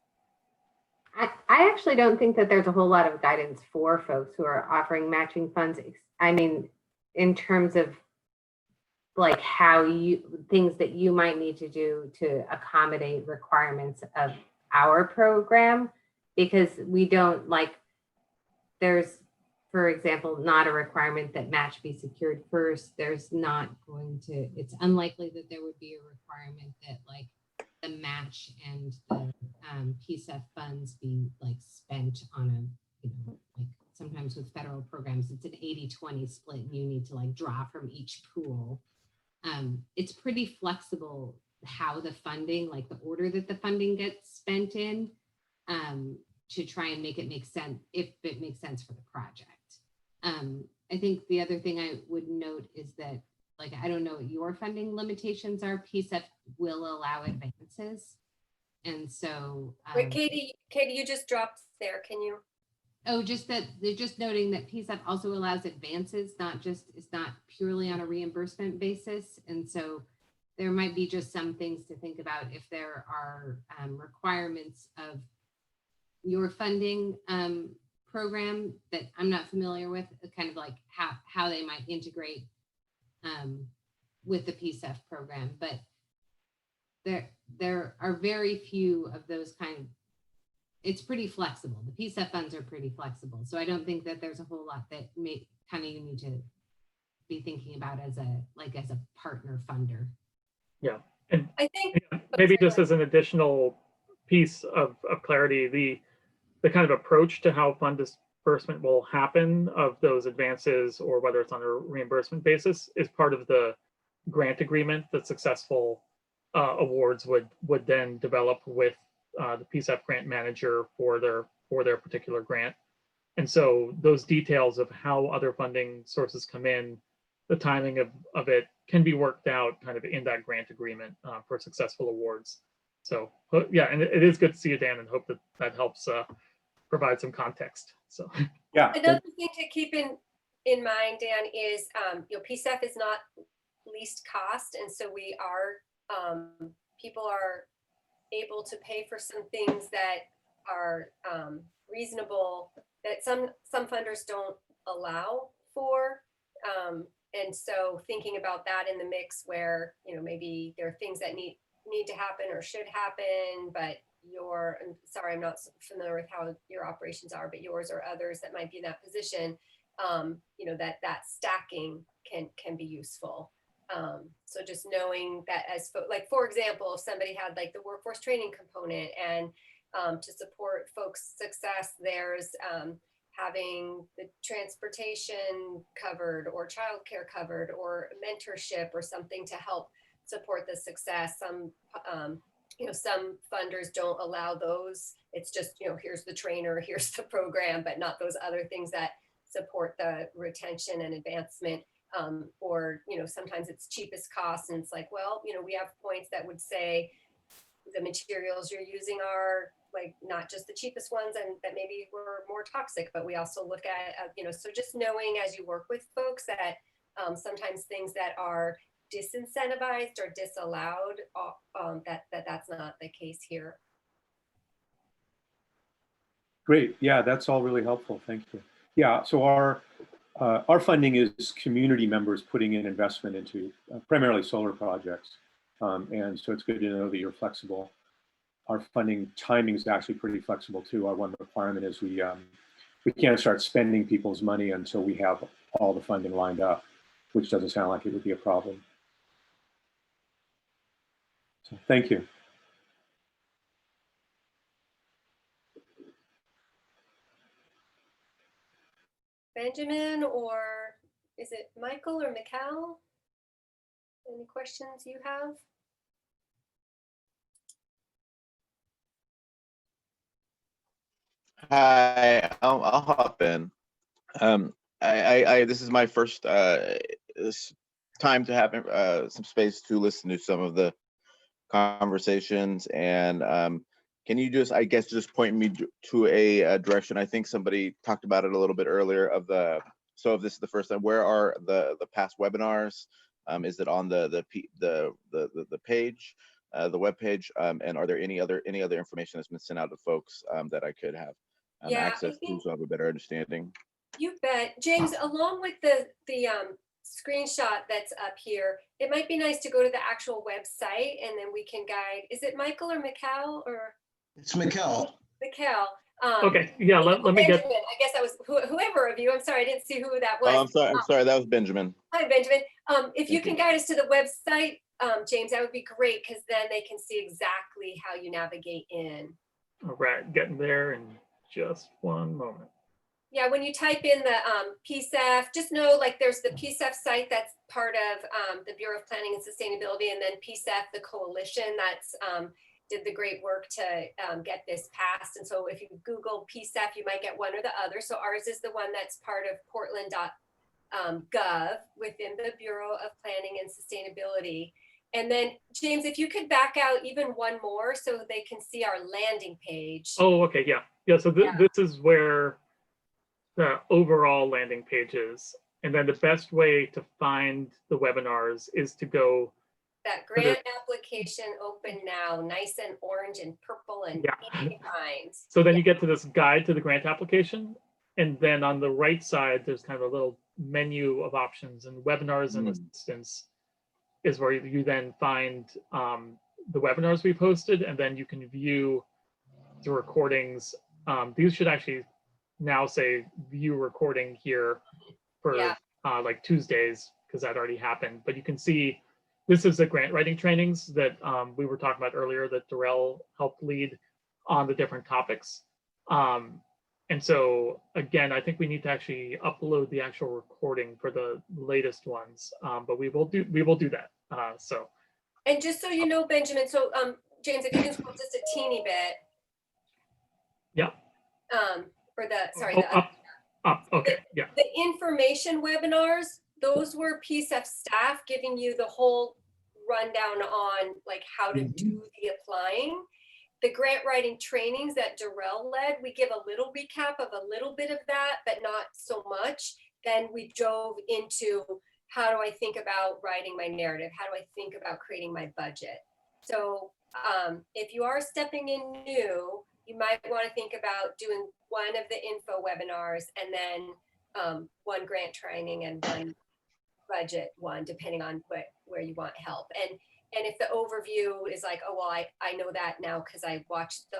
I actually don't think that there's a whole lot of guidance for folks who are offering matching funds. I mean, in terms of like things that you might need to do to accommodate requirements of our program, because we don't there's, for example, not a requirement that match be secured first. There's not going to, it's unlikely that there would be a requirement that like the match and the PCEF funds be like spent on a, like sometimes with federal programs, it's an 80-20 split and you need to like draw from each pool. It's pretty flexible how the funding, like the order that the funding gets spent in, to try and make it make sense, if it makes sense for the project. I think the other thing I would note is that, like, I don't know what your funding limitations are. PCEF will allow advances. And so. Wait, Katie, you just dropped there. Can you? Oh, just that they're just noting that PCEF also allows advances, it's not purely on a reimbursement basis. And so there might be just some things to think about if there are requirements of your funding program that I'm not familiar with, kind of like how they might integrate with the PCEF program. But there are very few of those kind of, it's pretty flexible. The PCEF funds are pretty flexible. So I don't think that there's a whole lot that you need to be thinking about as a partner funder. Yeah. And I think maybe just as an additional piece of clarity, the kind of approach to how fund disbursement will happen of those advances, or whether it's on a reimbursement basis, is part of the grant agreement that successful awards would then develop with the PCEF grant manager for their particular grant. And so those details of how other funding sources come in, the timing of it can be worked out kind of in that grant agreement for successful awards. So yeah, and it is good to see you, Dan, and hope that helps provide some context. So yeah. Another thing to keep in mind, Dan, is PCEF is not least cost, and so we are people are able to pay for some things that are reasonable that some funders don't allow for. And so thinking about that in the mix where, maybe there are things that need to happen or should happen, but I'm sorry, I'm not familiar with how your operations are, but yours or others that might be in that position, that stacking can be useful. So just knowing that for example, if somebody had like the workforce training component, and to support folks' success, there's having the transportation covered or childcare covered or mentorship or something to help support the success. Some funders don't allow those. It's just, here's the trainer, here's the program, but not those other things that support the retention and advancement. Or, sometimes it's cheapest cost, and it's like, well, we have points that would say the materials you're using are like not just the cheapest ones, and that maybe were more toxic, but we also look at, so just knowing as you work with folks that sometimes things that are disincentivized or disallowed, that's not the case here. Great. Yeah, that's all really helpful. Thank you. Yeah, so our funding is community members putting in investment into primarily solar projects. And so it's good to know that you're flexible. Our funding timing is actually pretty flexible too. Our one requirement is we we can't start spending people's money until we have all the funding lined up, which doesn't sound like it would be a problem. So thank you. Benjamin, or is it Michael or Mikal? Any questions you have? Hi, I'll hop in. This is my first time to have some space to listen to some of the conversations, and can you just, I guess, just point me to a direction? I think somebody talked about it a little bit earlier. So if this is the first time, where are the past webinars? Is it on the page, the web page, and are there any other information that's been sent out to folks that I could have access to, so I have a better understanding? You bet. James, along with the screenshot that's up here, it might be nice to go to the actual website and then we can guide. Is it Michael or Mikal or? It's Mikal. Mikal. Okay, yeah, let me get. Benjamin, I guess that was whoever of you. I'm sorry, I didn't see who that was. Oh, I'm sorry, that was Benjamin. Hi, Benjamin. If you can guide us to the website, James, that would be great, because then they can see exactly how you navigate in. All right, getting there in just one moment. Yeah, when you type in the PCEF, just know like there's the PCEF site that's part of the Bureau of Planning and Sustainability, and then PCEF, the coalition that's did the great work to get this passed. And so if you Google PCEF, you might get one or the other. So ours is the one that's part of portland.gov within the Bureau of Planning and Sustainability. And then James, if you could back out even one more so they can see our landing page. Oh, okay, yeah. Yeah, so this is where the overall landing page is. And then the best way to find the webinars is to go. That grant application open now, nice and orange and purple and pink lines. So then you get to this guide to the grant application. And then on the right side, there's kind of a little menu of options, and webinars and assistance is where you then find the webinars we've hosted, and then you can view the recordings. These should actually now say view recording here for like Tuesdays, because that already happened. But you can see this is the grant writing trainings that we were talking about earlier that Darrell helped lead on the different topics. And so again, I think we need to actually upload the actual recording for the latest ones, but we will do that. So. And just so you know, Benjamin, so James, if you can scroll just a teeny bit. Yeah. For the, sorry. Up, okay, yeah. The information webinars, those were PCEF staff giving you the whole rundown on like how to do the applying. The grant writing trainings that Darrell led, we give a little recap of a little bit of that, but not so much. Then we dove into how do I think about writing my narrative? How do I think about creating my budget? So if you are stepping in new, you might want to think about doing one of the info webinars and then one grant training and one budget one, depending on where you want help. And if the overview is like, oh, well, I know that now because I watched the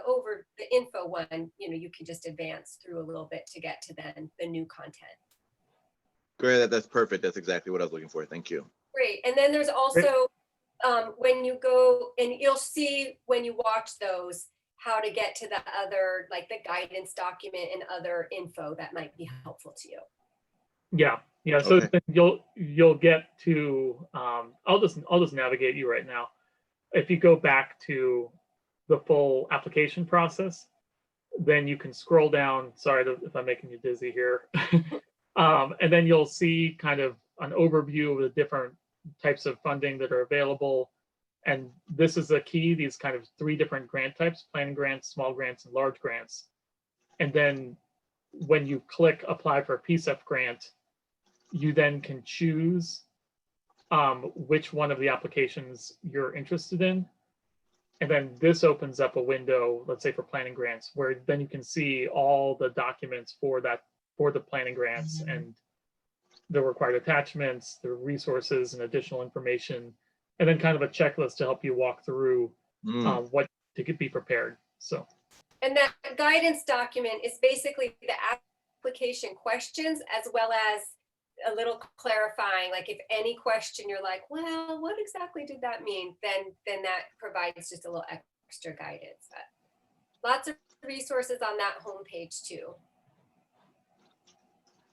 info one, you can just advance through a little bit to get to then the new content. Great, that's perfect. That's exactly what I was looking for. Thank you. Great. And then there's also when you go, and you'll see when you watch those, how to get to the other, like the guidance document and other info that might be helpful to you. Yeah. So okay. You'll get to I'll just navigate you right now. If you go back to the full application process, then you can scroll down. Sorry if I'm making you dizzy here. And then you'll see kind of an overview of the different types of funding that are available. And this is the key, these kind of 3 different grant types: planning grants, small grants, and large grants. And then when you click apply for a PCEF grant, you then can choose which one of the applications you're interested in. And then this opens up a window, let's say for planning grants, where then you can see all the documents for the planning grants and the required attachments, the resources and additional information, and then kind of a checklist to help you walk through what to be prepared. So. And that guidance document is basically the application questions as well as a little clarifying, like if any question you're like, well, what exactly did that mean? Then that provides just a little extra guidance. But lots of resources on that homepage too.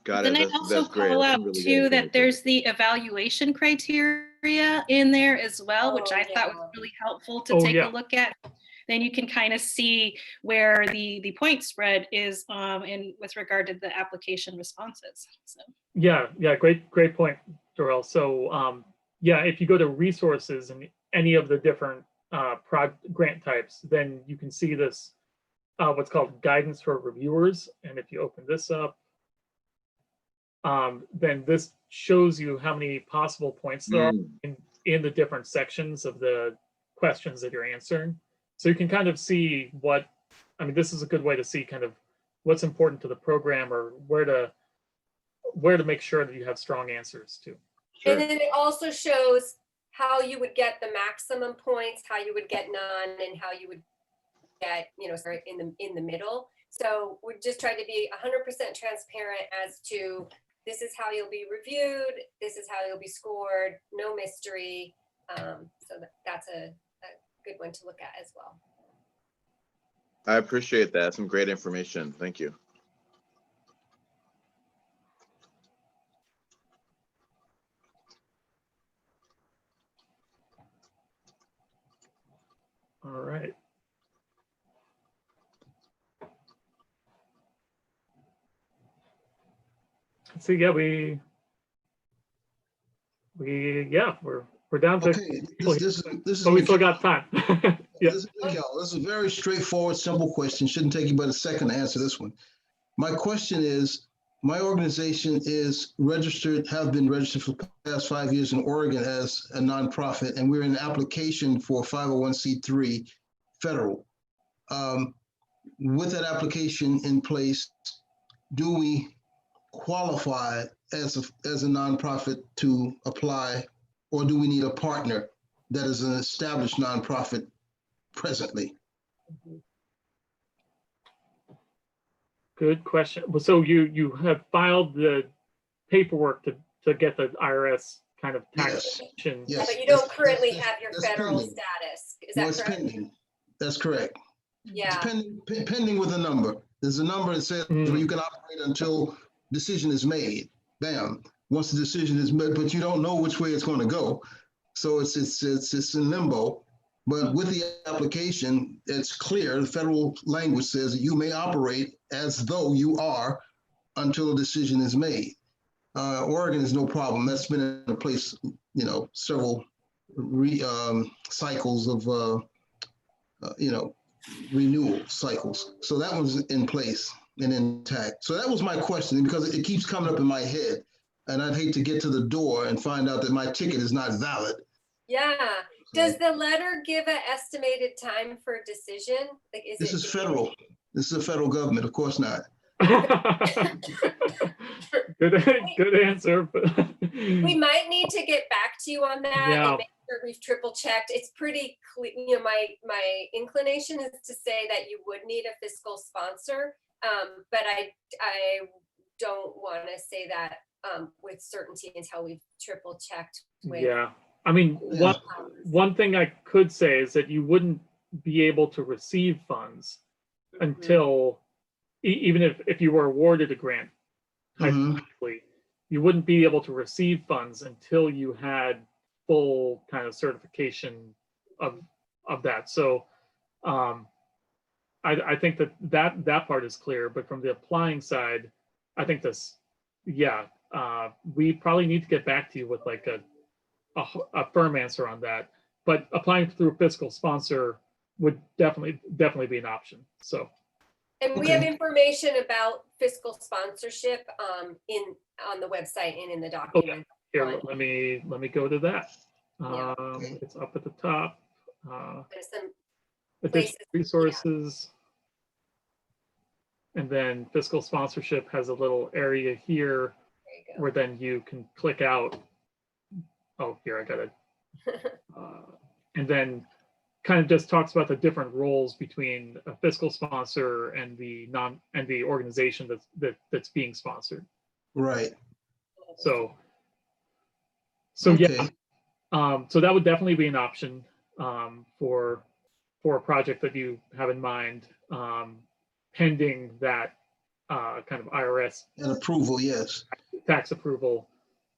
Got Then it. I'd also That's great. call That's out really good too that information. there's the evaluation criteria in there as well, which Oh, I thought yeah. was really helpful to Oh, take yeah. a look at. Then you can kind of see where the point spread is in with regard to the application responses. So Yeah, great point, Dorel. So yeah, if you go to resources and any of the different grant types, then you can see this what's called guidance for reviewers. And if you open this up, then this shows you how many possible points there are in the different sections of the questions that you're answering. So you can kind of see what, I mean, this is a good way to see kind of what's important to the program or where to make sure that you have strong answers to. And then it also shows how you would get the maximum points, how you would get none, and how you would get, sorry, in the middle. So we're just trying to be 100% transparent as to this is how you'll be reviewed, this is how you'll be scored, no mystery. So that's a good one to look at as well. I appreciate that. Some great information. Thank you. All right. So yeah, we're down to Okay, this is but we still Miguel. got time. Yeah. This is Miguel. This is a very straightforward, simple question. Shouldn't take you but a second to answer this one. My question is, my organization is registered, have been registered for the past 5 years in Oregon as a nonprofit, and we're in application for 501c3 federal. With that application in place, do we qualify as a nonprofit to apply, or do we need a partner that is an established nonprofit presently? Good question. Well, so you have filed the paperwork to get the IRS kind of taxation. Yes. But you don't currently have your that's federal pending. status. Is No, that it's correct? pending. That's correct. Yeah. It's pending with a number. There's a number that says where you can operate until decision is made. Bam. Once the decision is made, but you don't know which way it's going to go. So it's in limbo. But with the application, it's clear. The federal language says that you may operate as though you are until a decision is made. Oregon is no problem. That's been in place, several cycles of, renewal cycles. So that was in place and intact. So that was my question, because it keeps coming up in my head, and I'd hate to get to the door and find out that my ticket is not valid. Yeah. Does the letter give an estimated time for decision? Like, This is federal. This is the federal government. Of course not. Good answer. We might need to get back to you on that and make sure we've triple checked. It's pretty clear. My inclination is to say that you would need a fiscal sponsor, but I don't want to say that with certainty until we've triple checked with. Yeah, I mean, one thing I could say is that you wouldn't be able to receive funds until, even if you were awarded a grant, hypothetically, you wouldn't be able to receive funds until you had full kind of certification of that. So I think that part is clear, but from the applying side, I think we probably need to get back to you with like a firm answer on that. But applying through a fiscal sponsor would definitely be an option. So. And we have information about fiscal sponsorship on the website and in the document. Here, let me go to that. It's up at the top. There's some additional resources. And then fiscal sponsorship has a little area here where then you can click out. Oh, here I got it. And then kind of just talks about the different roles between a fiscal sponsor and the organization that's being sponsored. Right. So Okay. yeah, so that would definitely be an option for a project that you have in mind, pending that kind of IRS And approval, yes. tax approval.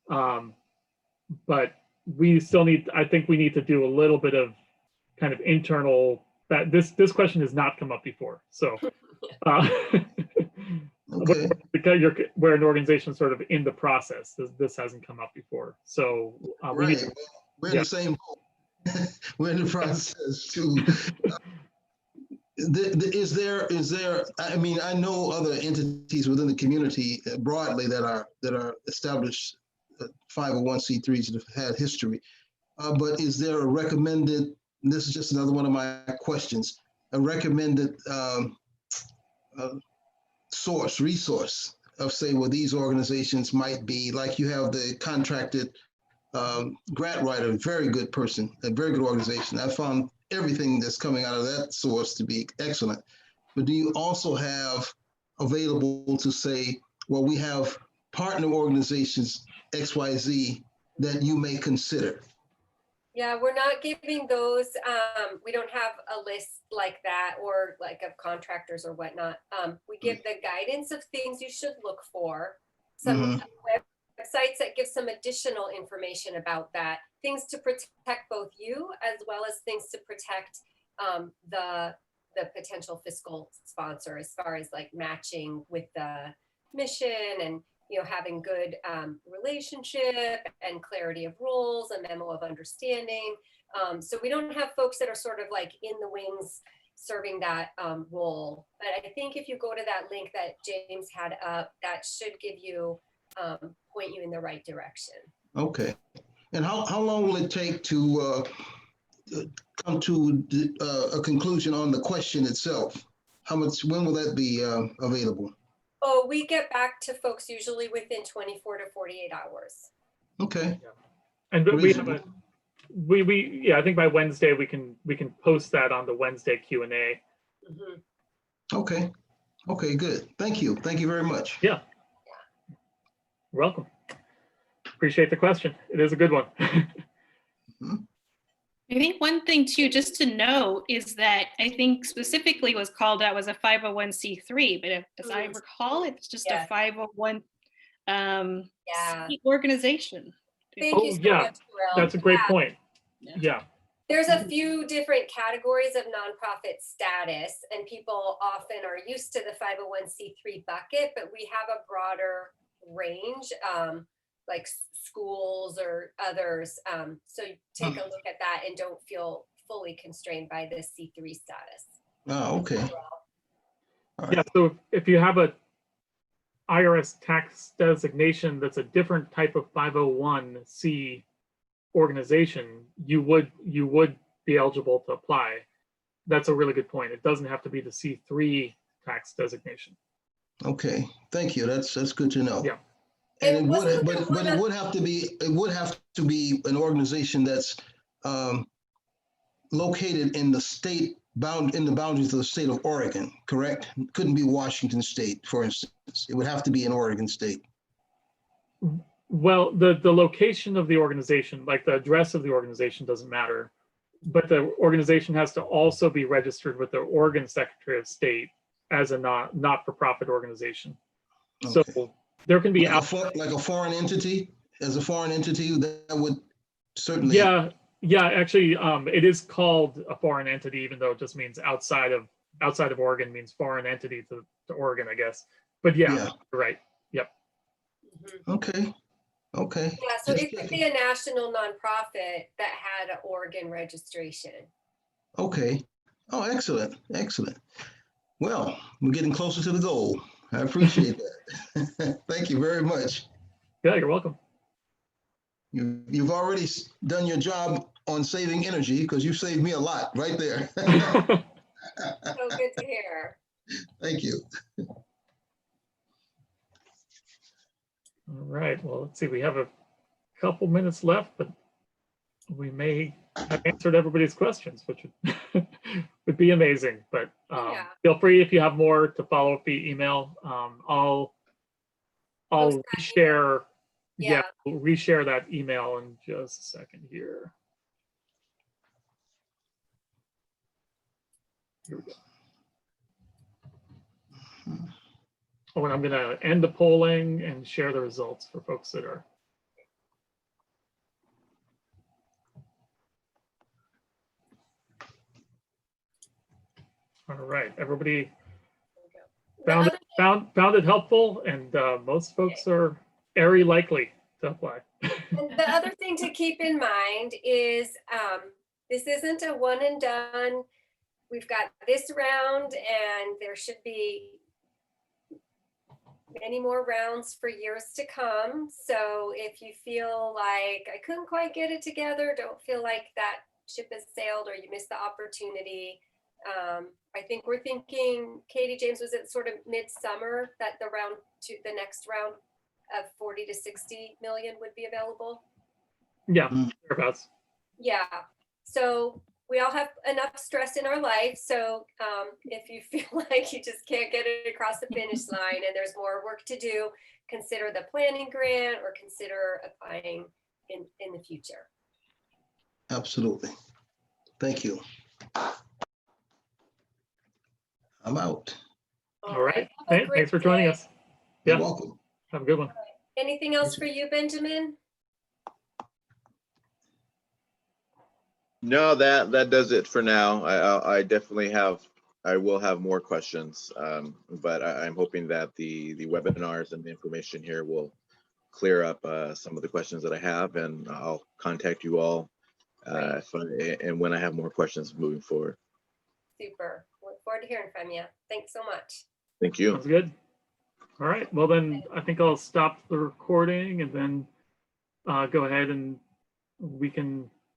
But we still need, I think we need to do a little bit of kind of internal, that this question has not come up before. So Okay. because we're an organization sort of in the process, this hasn't come up before. So we need Right. to, Well, we're in the same boat. We're in the process too. Is there, I mean, I know other entities within the community broadly that are established 501c3s that have had history. But is there a recommended, this is just another one of my questions, a recommended resource of, say, well, these organizations might be, like you have the contracted grant writer, a very good person, a very good organization. I found everything that's coming out of that source to be excellent. But do you also have available to say, well, we have partner organizations XYZ that you may consider? Yeah, we're not giving those, we don't have a list like that or like of contractors or whatnot. We give the guidance of things you should look for, some websites that give some additional information about that, things to protect both you as well as things to protect the potential fiscal sponsor as far as like matching with the mission and having good relationship and clarity of roles, a memo of understanding. So we don't have folks that are sort of like in the wings serving that role. But I think if you go to that link that James had up, that should give you, point you in the right direction. Okay. And how long will it take to come to a conclusion on the question itself? When will that be available? Oh, we get back to folks usually within 24 to 48 hours. Okay. and we have a, yeah, I think by Wednesday we can post that on the Wednesday Q&A. Okay. Okay, good. Thank you. Thank you very much. Yeah. You're welcome. Appreciate the question. It is a good one. I think one thing too, just to note, is that I think specifically was called out was a 501c3, but as I recall, it's just a 501 organization. Thank you so much, Terrell. That's a great point. Yeah. There's a few different categories of nonprofit status, and people often are used to the 501c3 bucket, but we have a broader range, like schools or others. So take a look at that and don't feel fully constrained by the C3 status. Oh, okay. Yeah, so if you have a IRS tax designation that's a different type of 501c organization, you would be eligible to apply. That's a really good point. It doesn't have to be the C3 tax designation. Okay, thank you. That's good to know. Yeah. And it would, but it would have to be an organization that's located in the state in the boundaries of the state of Oregon, correct? Couldn't be Washington State, for instance. It would have to be an Oregon State. Well, the location of the organization, like the address of the organization, doesn't matter, but the organization has to also be registered with the Oregon Secretary of State as a not-for-profit organization. Okay. So there can be like a foreign entity. As a foreign entity, that would certainly. Yeah. Actually, it is called a foreign entity, even though it just means outside of Oregon means foreign entity to Oregon, I guess. But yeah, you're right. Yep. Okay. Okay. Yeah, so it could be a national nonprofit that had an Oregon registration. Okay. Oh, excellent. Excellent. Well, we're getting closer to the goal. I appreciate that. Thank you very much. Yeah, you're welcome. You've already done your job on saving energy because you saved me a lot right there. So good to hear. Thank you. All right. Well, let's see. We have a couple minutes left, but we may have answered everybody's questions, which would, would be amazing. But Yeah. feel free if you have more to follow up via email. I'll Post that reshare. Yeah. We'll reshare that email in just a second here. Here we go. Oh, and I'm going to end the polling and share the results for folks that are. All right, everybody found it helpful, and most folks are very likely to apply. And the other thing to keep in mind is this isn't a one and done. We've got this round, and there should be many more rounds for years to come. So if you feel like I couldn't quite get it together, don't feel like that ship has sailed or you missed the opportunity. I think we're thinking, Katie, James, was it sort of midsummer that the next round of 40 to 60 million would be available? Yeah, thereabouts. Yeah. So we all have enough stress in our life. So if you feel like you just can't get it across the finish line and there's more work to do, consider the planning grant or consider applying in the future. Absolutely. Thank you. I'm out. All right. Have a great Thanks for joining day. us. You're Yeah, welcome. have a good one. Anything else for you, Benjamin? No, that does it for now. I definitely I will have more questions, but I'm hoping that the webinars and the information here will clear up some of the questions that I have, and I'll contact you all and when I have more questions moving forward. Super. Look forward to hearing from you. Thanks so much. Thank you. Sounds good. All right. Well, then I think I'll stop the recording and then go ahead and we can